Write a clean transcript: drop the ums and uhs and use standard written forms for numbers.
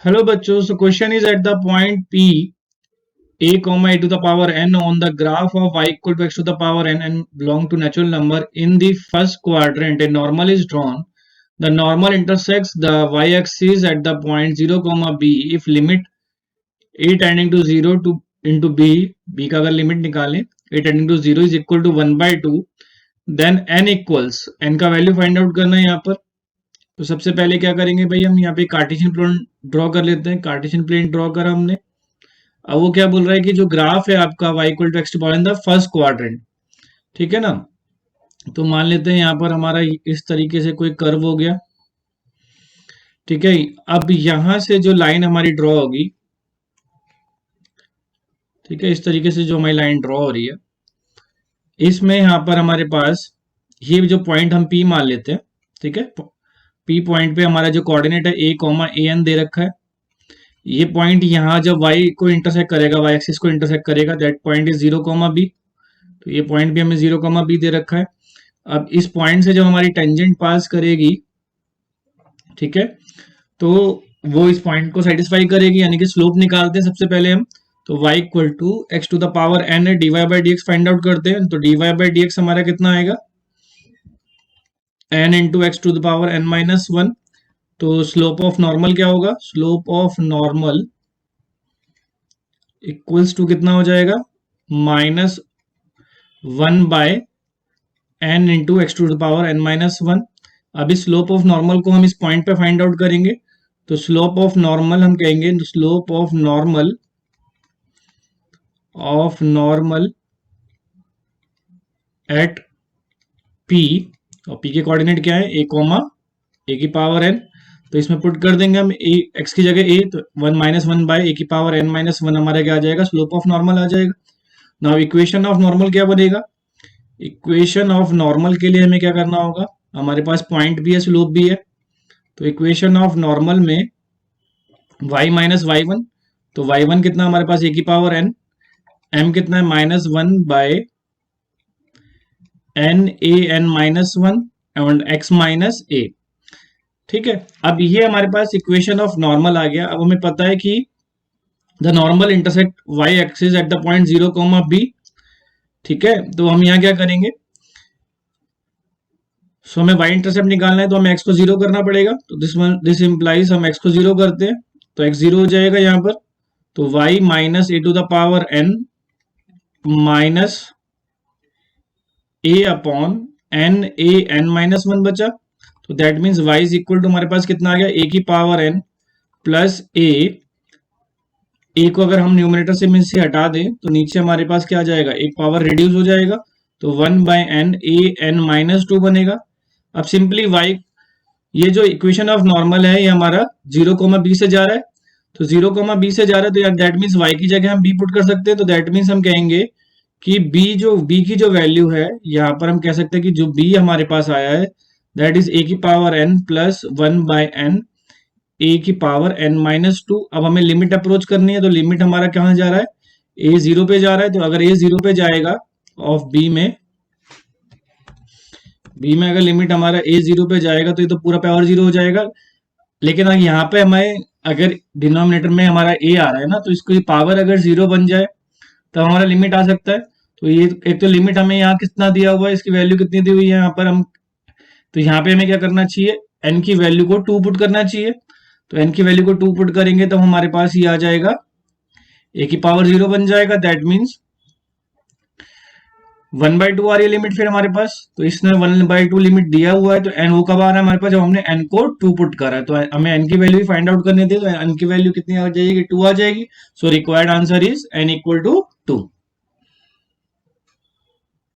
Hello bachcho, so question is at the point P, a comma a to the power n on the graph of y equal to x to the power n and belong to natural number. In the first quadrant, a normal is drawn. The normal intersects the y-axis at the point 0, b. If limit a tending to 0 to into b का अगर limit निकालें a tending to 0 is equal to 1/2, then n equals n का value find out करना है यहाँ पर। तो सबसे पहले क्या करेंगे भाई, हम यहाँ पे कार्टेशियन प्लेन ड्रॉ कर लेते हैं। कार्टेशियन प्लेन ड्रॉ करा हमने। अब वो क्या बोल रहा है कि जो ग्राफ है आपका y equal to x to power in the first quadrant, ठीक है ना। तो मान लेते हैं यहाँ पर हमारा इस तरीके से कोई कर्व हो गया, ठीक है। अब यहां से जो लाइन हमारी ड्रॉ होगी, ठीक है, इस तरीके से जो हमारी लाइन ड्रॉ हो रही है, इसमें यहाँ पर हमारे पास ये जो पॉइंट हम P मान लेते हैं, ठीक है। P पॉइंट पे हमारा जो कोऑर्डिनेट है a कॉमा ए एन दे रखा है। ये पॉइंट यहाँ जब y को इंटरसेक्ट करेगा, y एक्सिस को इंटरसेक्ट करेगा, दैट पॉइंट इज 0, b। तो ये पॉइंट भी हमें 0, b दे रखा है। अब इस पॉइंट से जब हमारी टेंजेंट पास करेगी, ठीक है, तो वो इस पॉइंट को सेटिस्फाई करेगी, यानी कि स्लोप निकालते हैं सबसे पहले हम। तो y equal to x to the power n है, dy by d x find out करते हैं। तो dy बाई डी एक्स हमारा कितना आएगा, n into x to the power n minus 1। तो स्लोप ऑफ नॉर्मल क्या होगा, slope of normal equals to कितना हो जाएगा, -1/n into x to the power n minus 1। अभी स्लोप ऑफ नॉर्मल को हम इस पॉइंट पे फाइंड आउट करेंगे। तो स्लोप ऑफ नॉर्मल हम कहेंगे, slope of normal at P, और P के कोऑर्डिनेट क्या है, a कॉमा a की पावर n। तो इसमें पुट कर देंगे हम a, x की जगह a, तो 1 माइनस 1 बाय a की पावर n माइनस 1 हमारा क्या आ जाएगा, स्लोप ऑफ नॉर्मल आ जाएगा। नाउ इक्वेशन ऑफ नॉर्मल क्या बनेगा, इक्वेशन ऑफ नॉर्मल के लिए हमें क्या करना होगा, हमारे पास पॉइंट भी है, स्लोप भी है। तो इक्वेशन ऑफ नॉर्मल में y माइनस y1, तो y1 कितना हमारे पास a की पावर n, m कितना है -1 by n a n minus 1 and x minus a, ठीक है। अब ये हमारे पास इक्वेशन ऑफ नॉर्मल आ गया। अब हमें पता है कि the normal intersect y axis at the point 0, b, ठीक है। तो हम यहाँ क्या करेंगे, सो हमें y इंटरसेप्ट निकालना है, तो हमें x को 0 करना पड़ेगा। तो दिस इंप्लाइज हम x को 0 करते हैं, तो x 0 हो जाएगा यहाँ पर। तो y minus a to the power n minus a upon n a n minus 1 बचा। तो that means y is equal to हमारे पास कितना आ गया, a की पावर n प्लस a को अगर हम न्यूमरेटर से में से हटा दें तो नीचे हमारे पास क्या आ जाएगा, एक पावर रिड्यूस हो जाएगा। तो 1/n a n माइनस 2 बनेगा। अब सिंपली y, ये जो इक्वेशन ऑफ नॉर्मल है ये हमारा 0, b से जा रहा है। तो 0, b से जा रहा है, तो दैट मीन्स y की जगह हम b पुट कर सकते हैं। तो दैट मीन्स हम कहेंगे कि b की जो वैल्यू है, यहाँ पर हम कह सकते हैं कि जो b हमारे पास आया है दैट इज a की power n plus 1/n a की पावर n माइनस 2। अब हमें लिमिट अप्रोच करनी है, तो लिमिट हमारा कहाँ जा रहा है, a 0 पे जा रहा है। तो अगर a 0 पे जाएगा ऑफ b में अगर लिमिट हमारा a 0 पे जाएगा तो ये तो पूरा पावर 0 हो जाएगा। लेकिन अगर यहाँ पे हमें अगर डिनोमिनेटर में हमारा a आ रहा है ना, तो इसको पावर अगर 0 बन जाए तो हमारा लिमिट आ सकता है। तो ये एक तो लिमिट हमें यहाँ कितना दिया हुआ है, इसकी वैल्यू कितनी दी हुई है यहाँ पर हम, तो यहाँ पे हमें क्या करना चाहिए, n की वैल्यू को 2 पुट करना चाहिए। तो n की वैल्यू को 2 पुट करेंगे तो हमारे पास ये आ जाएगा, a की पावर 0 बन जाएगा। दैट मीन्स 1/2 आ रही है लिमिट फिर हमारे पास। तो इसने 1/2 लिमिट दिया हुआ है, तो n वो कब आ रहा है हमारे पास, जब हमने n को 2 पुट करा है। तो हमें n की वैल्यू फाइंड आउट करनी थी, तो n की वैल्यू कितनी आ जाएगी, 2 आ जाएगी। So required answer is n equal to 2।